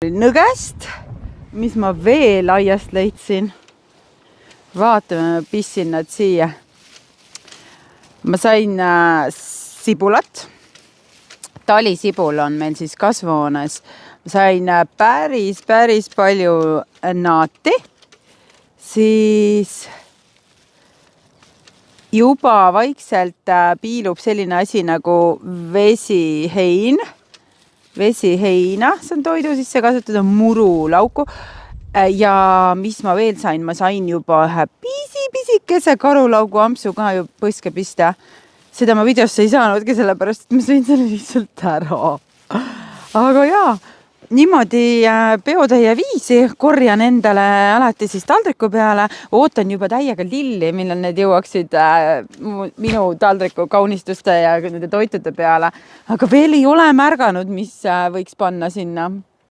Nõgest, mis ma veel aiast leidsin. Vaatame, pissin nad siia. Ma sain sibulat. Talisibul on meil siis kasvuhoones. Ma sain päris palju naati. Siis juba vaikselt piilub selline asi nagu vesiheina, see on toidu sisse kasutada, murulauku. Ja mis ma veel sain? Ma sain juba ühe pisikese karulaugu ampsu ka ju põske pista. Seda ma videosse ei saanudki, sellepärast, et ma sõin selle lihtsalt ära. Aga jaa, niimoodi peotäie viisi korjan endale alati siis taldriku peale. Ootan juba täiega lilli, millal need jõuaksid minu taldriku kaunistuste ja nende toitude peale. Aga veel ei ole märganud, mis võiks panna sinna.